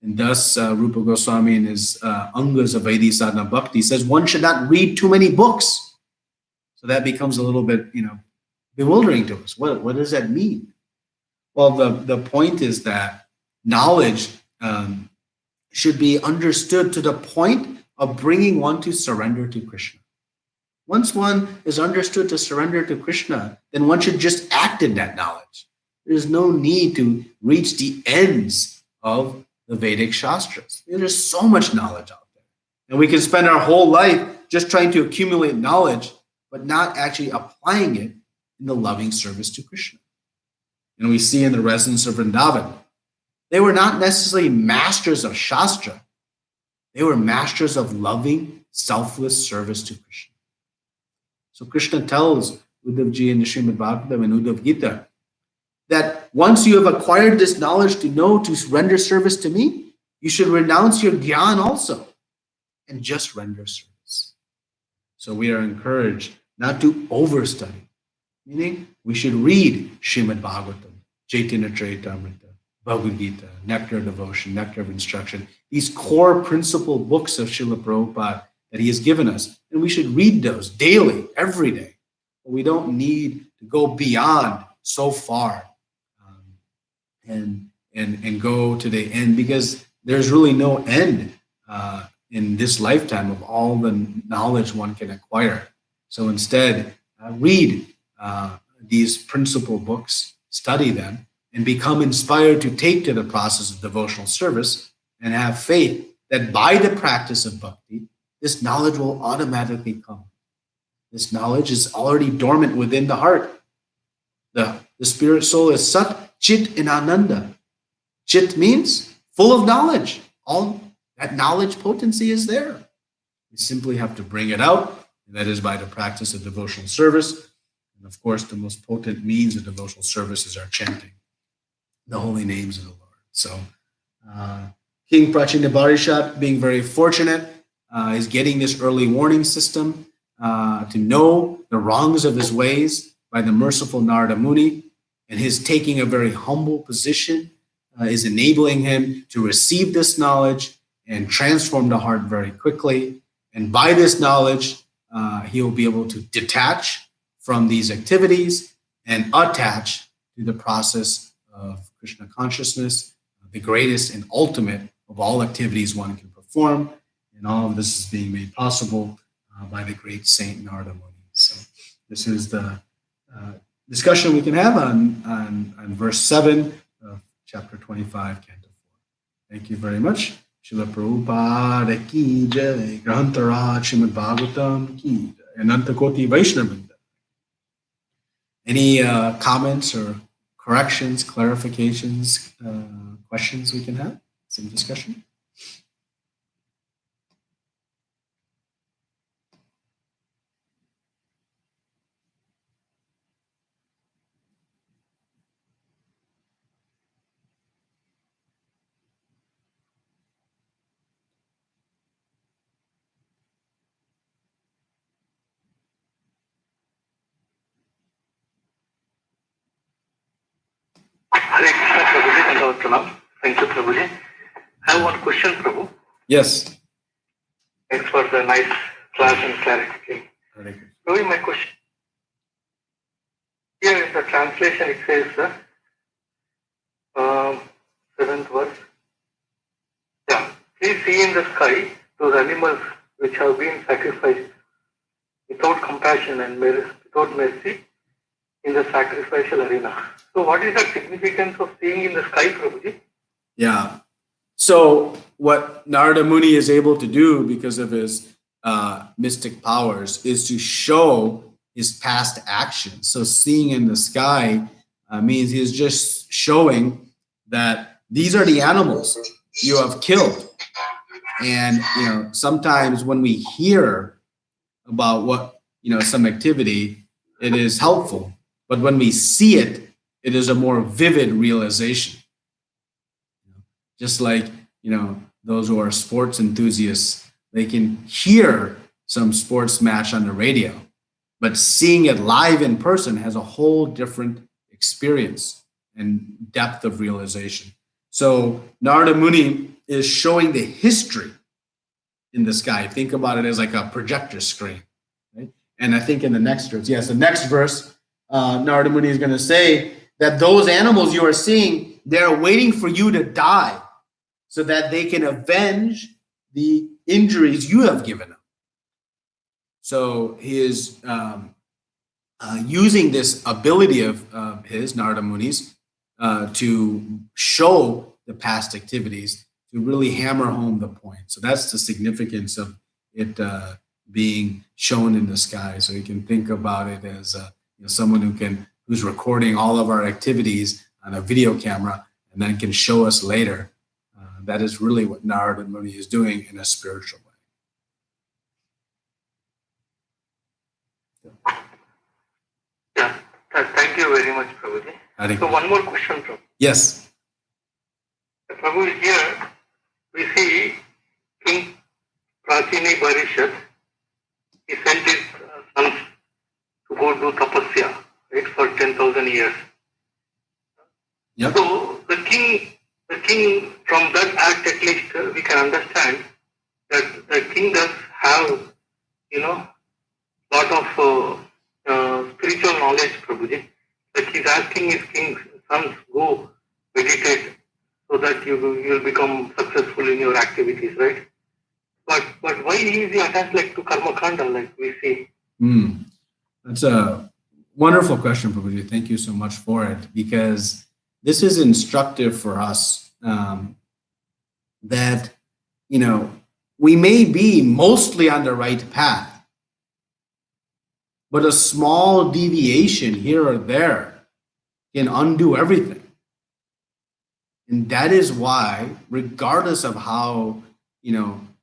And thus, Rupa Goswami in his Angas of Vaidhi Sadhana Bhakti says one should not read too many books. So that becomes a little bit, bewildering to us. What does that mean? Well, the point is that knowledge should be understood to the point of bringing one to surrender to Krishna. Once one is understood to surrender to Krishna, then one should just act in that knowledge. There's no need to reach the ends of the Vedic Shastras. There's so much knowledge out there. And we can spend our whole life just trying to accumulate knowledge, but not actually applying it in the loving service to Krishna. And we see in the residents of Vrindavan, they were not necessarily masters of Shastra. They were masters of loving, selfless service to Krishna. So Krishna tells Uddhavji in the Srimad Bhagavatam and Uddhav Gita that once you have acquired this knowledge to know to render service to me, you should renounce your dhyan also and just render service. So we are encouraged not to overstudy, meaning we should read Srimad Bhagavatam, Chaitanya Charitamrita, Bhagavad Gita, Nectar of Devotion, Nectar of Instruction, these core principal books of Srila Prabhupada that he has given us. And we should read those daily, every day. But we don't need to go beyond so far and go to the end, because there's really no end in this lifetime of all the knowledge one can acquire. So instead, read these principal books, study them, and become inspired to take to the process of devotional service, and have faith that by the practice of bhakti, this knowledge will automatically come. This knowledge is already dormant within the heart. The spirit soul is Sat Chit in Ananda. Chit means full of knowledge. All that knowledge potency is there. We simply have to bring it out, and that is by the practice of devotional service. And of course, the most potent means of devotional service is our chanting the holy names of the Lord. So, King Prachina Barishat, being very fortunate, is getting this early warning system to know the wrongs of his ways by the merciful Narada Muni, and his taking a very humble position is enabling him to receive this knowledge and transform the heart very quickly. And by this knowledge, he will be able to detach from these activities and attach to the process of Krishna consciousness, the greatest and ultimate of all activities one can perform. And all of this is being made possible by the great Saint Narada Muni. So this is the discussion we can have on verse 7 of chapter 25, Canto 4. Thank you very much. Srila Prabhupada ki jai, Grantharaj Srimad Bhagavatam ki jai, Ananta Koti Vaishnavrinda. Any comments or corrections, clarifications, questions we can have? Some discussion? Hare Krishna, Prabhuji, and Pranam. Thank you, Prabhuji. I have one question, Prabhu. Yes. Thanks for the nice class and clarity. Prabhu, my question. Here in the translation it says, 7th verse. Yeah. Please see in the sky those animals which have been sacrificed without compassion and without mercy in the sacrificial arena. So what is the significance of seeing in the sky, Prabhuji? Yeah. So what Narada Muni is able to do because of his mystic powers is to show his past actions. So seeing in the sky means he's just showing that these are the animals you have killed. And, sometimes when we hear about what, some activity, it is helpful. But when we see it, it is a more vivid realization. Just like, those who are sports enthusiasts, they can hear some sports match on the radio, but seeing it live in person has a whole different experience and depth of realization. So Narada Muni is showing the history in the sky. Think about it as like a projector screen, right? And I think in the next verse, Narada Muni is going to say that those animals you are seeing, they're waiting for you to die so that they can avenge the injuries you have given them. So he is using this ability of his, Narada Muni's, to show the past activities to really hammer home the point. So that's the significance of it being shown in the sky. So you can think about it as someone who's recording all of our activities on a video camera and then can show us later. That is really what Narada Muni is doing in a spiritual way. Yeah, thank you very much, Prabhuji. So one more question, Prabhu. Yes. Prabhu, here we see King Prachini Barishat, he sent his sons to go do tapasya, right, for 10,000 years. Yep. So the king, from that act at least, we can understand that the king does have, lot of spiritual knowledge, Prabhuji. Like he's asking his king's sons, go meditate so that you will become successful in your activities, right? But why is he attached like to karma kanda, like we see? That's a wonderful question, Prabhuji. Thank you so much for it, because this is instructive for us that, we may be mostly on the right path, but a small deviation here or there can undo everything. And that is why, regardless of how,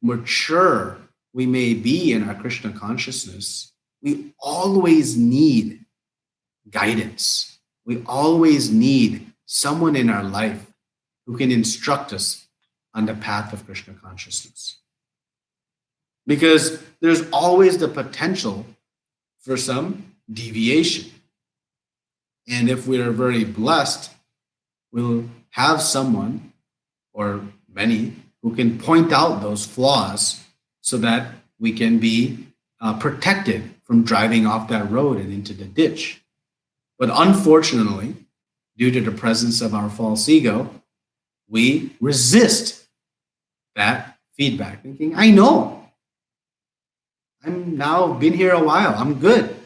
mature we may be in our Krishna consciousness, we always need guidance. We always need someone in our life who can instruct us on the path of Krishna consciousness. Because there's always the potential for some deviation. And if we are very blessed, we'll have someone or many who can point out those flaws so that we can be protected from driving off that road and into the ditch. But unfortunately, due to the presence of our false ego, we resist that feedback, thinking, I know. I'm now been here a while. I'm good.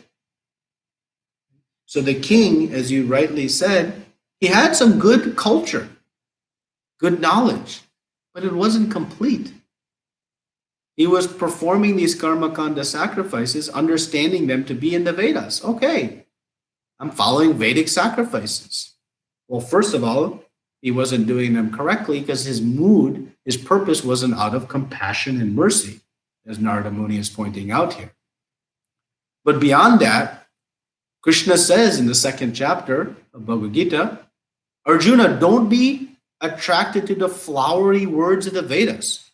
So the king, as you rightly said, he had some good culture, good knowledge, but it wasn't complete. He was performing these karma kanda sacrifices, understanding them to be in the Vedas. Okay, I'm following Vedic sacrifices. Well, first of all, he wasn't doing them correctly because his mood, his purpose wasn't out of compassion and mercy, as Narada Muni is pointing out here. But beyond that, Krishna says in the 2nd chapter of Bhagavad Gita, Arjuna, don't be attracted to the flowery words of the Vedas.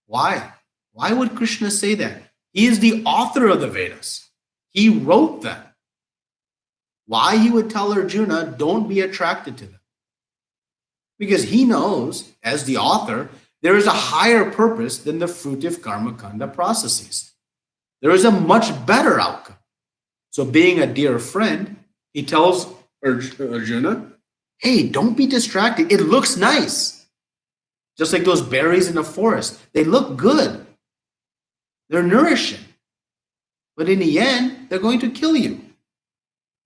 Why? Why would Krishna say that? He is the author of the Vedas. He wrote them. Why he would tell Arjuna, don't be attracted to them? Because he knows, as the author, there is a higher purpose than the fruitive karma kanda processes. There is a much better outcome. So being a dear friend, he tells Arjuna, hey, don't be distracted. It looks nice. Just like those berries in the forest. They look good. They're nourishing. But in the end, they're going to kill you.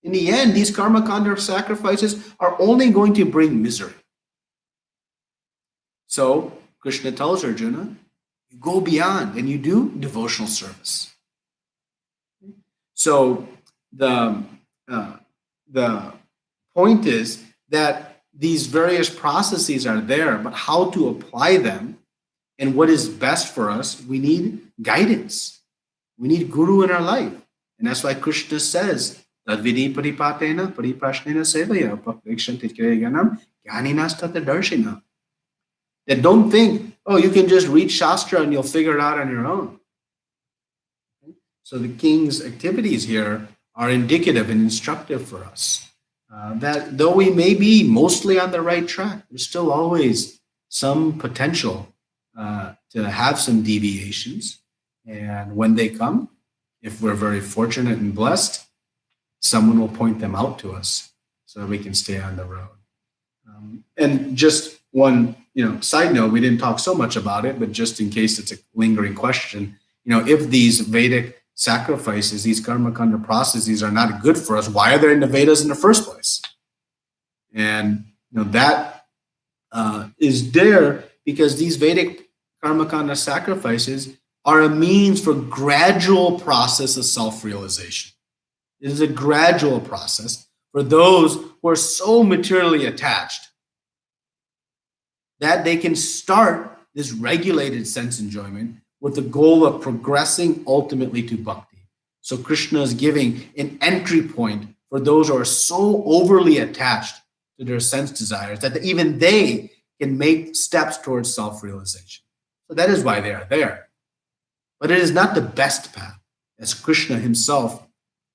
In the end, these karma kanda sacrifices are only going to bring misery. So Krishna tells Arjuna, you go beyond and you do devotional service. So the point is that these various processes are there, but how to apply them and what is best for us, we need guidance. We need guru in our life. And that's why Krishna says, Tadvidi paripatena pariprashnena sevaya paprekshantit kriyanam jnaninastata darshina. That don't think, oh, you can just read Shastra and you'll figure it out on your own. So the king's activities here are indicative and instructive for us. That though we may be mostly on the right track, there's still always some potential to have some deviations. And when they come, if we're very fortunate and blessed, someone will point them out to us so that we can stay on the road. And just one, side note, we didn't talk so much about it, but just in case it's a lingering question, if these Vedic sacrifices, these karma kanda processes are not good for us, why are they in the Vedas in the first place? And that is there because these Vedic karma kanda sacrifices are a means for gradual process of self-realization. It is a gradual process for those who are so materially attached that they can start this regulated sense enjoyment with the goal of progressing ultimately to bhakti. So Krishna is giving an entry point for those who are so overly attached to their sense desires that even they can make steps towards self-realization. So that is why they are there. But it is not the best path, as Krishna himself,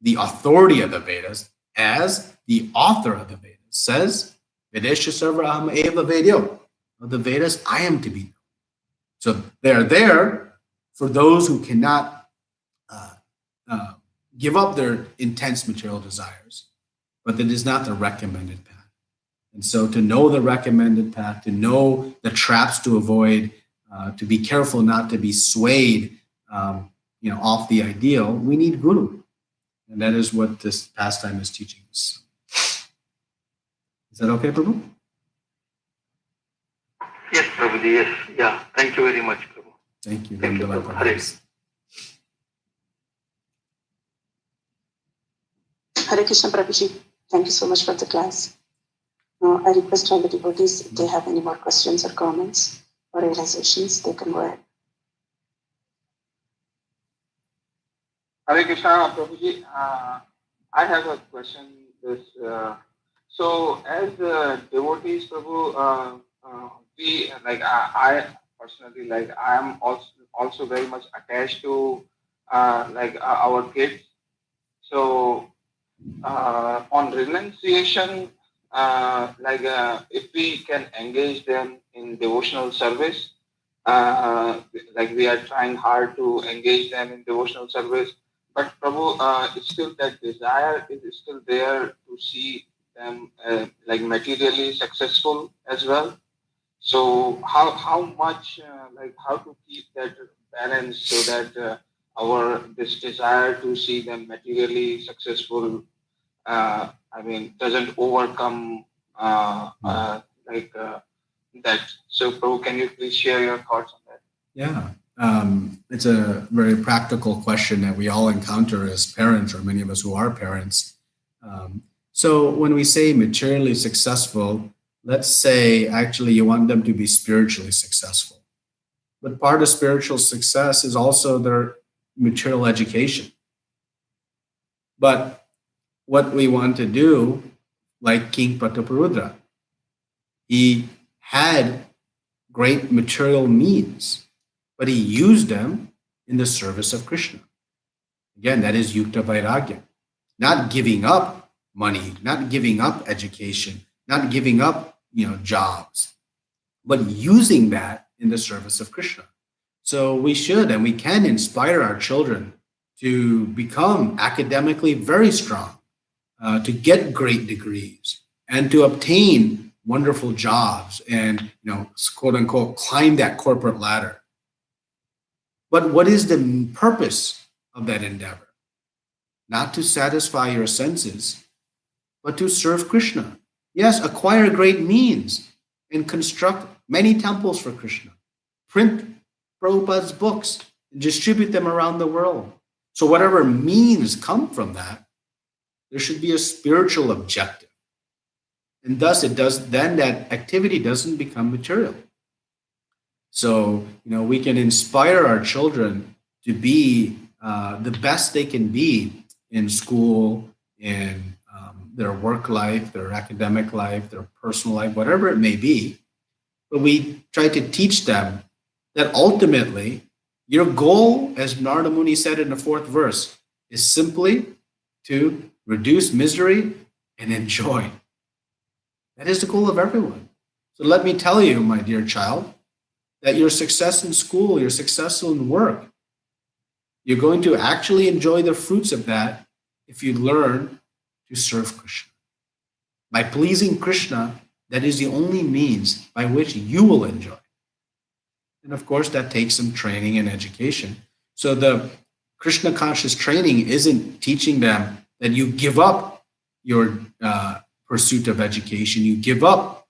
the authority of the Vedas, as the author of the Vedas, says, Vedesha sarva aham eva vedyo. Of the Vedas, I am to be known. So they are there for those who cannot give up their intense material desires, but that is not the recommended path. And so to know the recommended path, to know the traps to avoid, to be careful not to be swayed off the ideal, we need guru. And that is what this pastime is teaching us. Is that okay, Prabhu? Yes, Prabhuji, yes. Yeah, thank you very much, Prabhu. Thank you. Thank you, Prabhu. Hare. Hare Krishna, Prabhuji. Thank you so much for the class. I request all the devotees, if they have any more questions or comments or realizations, they can go ahead. Hare Krishna, Prabhuji. I have a question. So, as devotees, Prabhu, we I personally I am also very much attached to our kids. So, on renunciation, if we can engage them in devotional service, we are trying hard to engage them in devotional service, but Prabhu, it's still that desire is still there to see them materially successful as well. So how much how to keep that balance so that our this desire to see them materially successful, doesn't overcome that. So, Prabhu, can you please share your thoughts on that? Yeah. It's a very practical question that we all encounter as parents, or many of us who are parents. So when we say materially successful, let's say actually you want them to be spiritually successful. But part of spiritual success is also their material education. But what we want to do, like King Prataparudra, he had great material means, but he used them in the service of Krishna. Again, that is yukta vairagya. Not giving up money, not giving up education, not giving up, jobs, but using that in the service of Krishna. So we should and we can inspire our children to become academically very strong, to get great degrees, and to obtain wonderful jobs and, quote unquote, climb that corporate ladder. But what is the purpose of that endeavor? Not to satisfy your senses, but to serve Krishna. Yes, acquire great means and construct many temples for Krishna. Print Prabhupada's books and distribute them around the world. So whatever means come from that, there should be a spiritual objective. And thus then that activity doesn't become material. So, we can inspire our children to be the best they can be in school, in their work life, their academic life, their personal life, whatever it may be. But we try to teach them that ultimately your goal, as Narada Muni said in the 4th verse, is simply to reduce misery and enjoy. That is the goal of everyone. So let me tell you, my dear child, that your success in school, your success in work, you're going to actually enjoy the fruits of that if you learn to serve Krishna. By pleasing Krishna, that is the only means by which you will enjoy. And of course, that takes some training and education. So the Krishna conscious training isn't teaching them that you give up your pursuit of education, you give up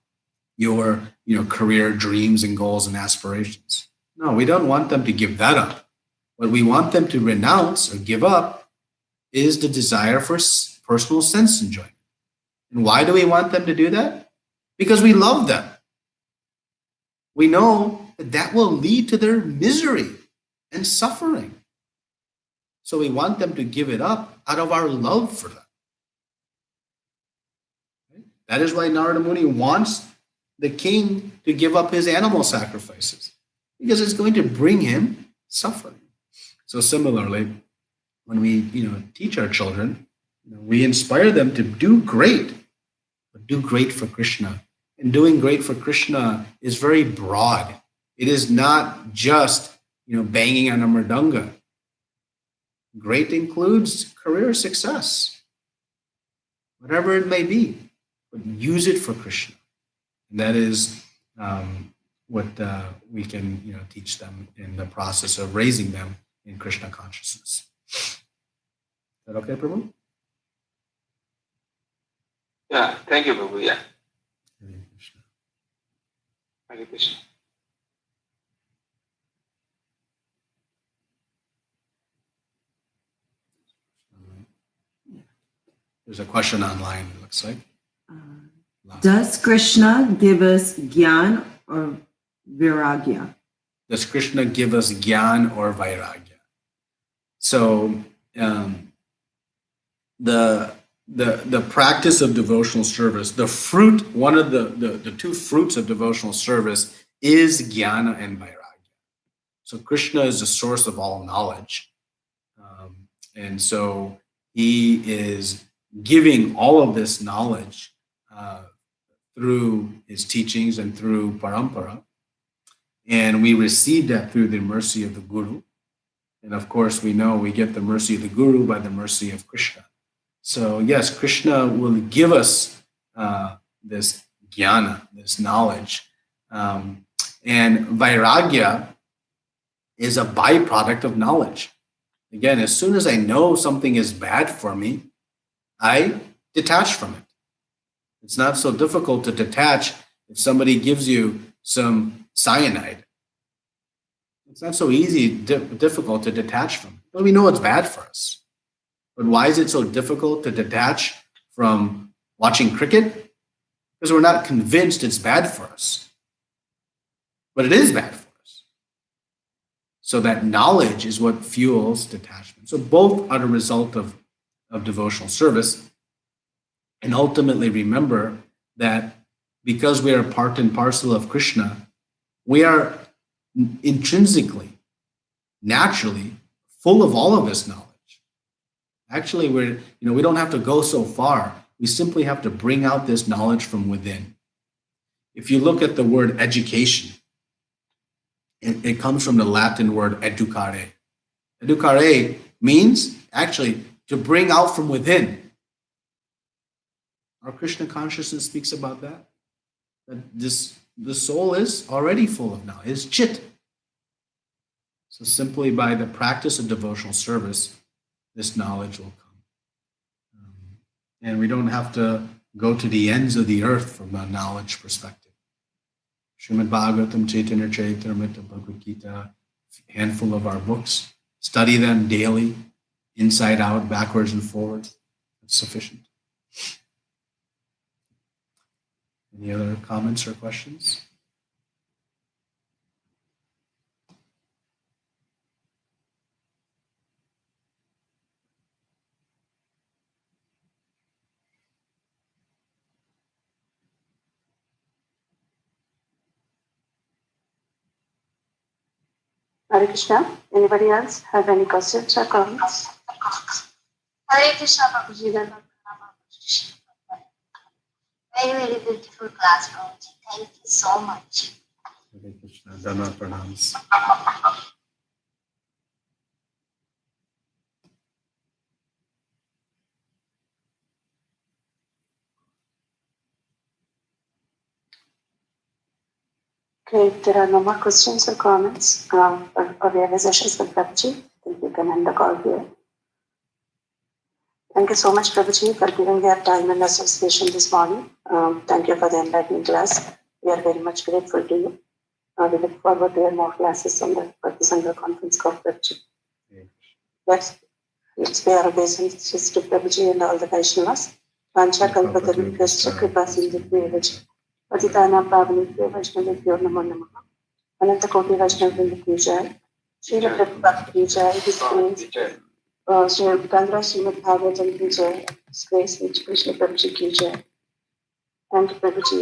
your career dreams and goals and aspirations. No, we don't want them to give that up. What we want them to renounce or give up is the desire for personal sense enjoyment. And why do we want them to do that? Because we love them. We know that will lead to their misery and suffering. So we want them to give it up out of our love for them. That is why Narada Muni wants the king to give up his animal sacrifices, because it's going to bring him suffering. So similarly, when we teach our children, we inspire them to do great, but do great for Krishna. And doing great for Krishna is very broad. It is not just banging on a mridanga. Great includes career success, whatever it may be, but use it for Krishna. And that is what we can teach them in the process of raising them in Krishna consciousness. Is that okay, Prabhu? Yeah, thank you, Prabhu. Yeah. Hare Krishna. Hare Krishna. There's a question online, it looks like. Does Krishna give us Gyan or Viragya? Does Krishna give us Gyan or Vairagya? So the practice of devotional service, the fruit, one of the two fruits of devotional service is Jnana and Vairagya. So Krishna is the source of all knowledge. And so he is giving all of this knowledge through his teachings and through parampara. And we receive that through the mercy of the Guru. And of course, we know we get the mercy of the Guru by the mercy of Krishna. So yes, Krishna will give us this jnana, this knowledge. And vairagya is a byproduct of knowledge. Again, as soon as I know something is bad for me, I detach from it. It's not so difficult to detach if somebody gives you some cyanide. It's not so difficult to detach from it. But we know it's bad for us. But why is it so difficult to detach from watching cricket? Because we're not convinced it's bad for us. But it is bad for us. So that knowledge is what fuels detachment. So both are the result of devotional service. And ultimately remember that because we are part and parcel of Krishna, we are intrinsically, naturally full of all of this knowledge. Actually, we don't have to go so far. We simply have to bring out this knowledge from within. If you look at the word education, it comes from the Latin word educare. Educare means actually to bring out from within. Our Krishna consciousness speaks about that. That the soul is already full of knowledge. It's chit. So simply by the practice of devotional service, this knowledge will come. And we don't have to go to the ends of the earth from a knowledge perspective. Srimad Bhagavatam, Chaitanya Charitamrita, Bhagavad Gita, handful of our books. Study them daily, inside out, backwards and forwards. It's sufficient. Any other comments or questions? Hare Krishna. Anybody else have any questions or comments? Hare Krishna, Prabhuji. Very, very beautiful class, Prabhuji. Thank you so much. Hare Krishna. Dhamma pranams. Okay, if there are no more questions or comments or realizations with Prabhuji, then we can end the call here. Thank you so much, Prabhuji, for giving your time and association this morning. Thank you for the enlightening class. We are very much grateful to you. We look forward to your more classes on the Bhakti Sanga Conference called Prabhuji. Let's pay our obeisances to Prabhuji and all the Vaishnavas. Vancha kalpatarvipyascha kripa sindhu Patitana Pavanitya Vaishnavityo Namo Namaha. Ananta Koti Vaishnavindra Ki Jai. Srila Prabhupada Ki Jai. His grace. Sri Srimad Bhagavatam Ki Jai. His grace, Krishna Prabhuji Ki Jai. Thank you, Prabhuji.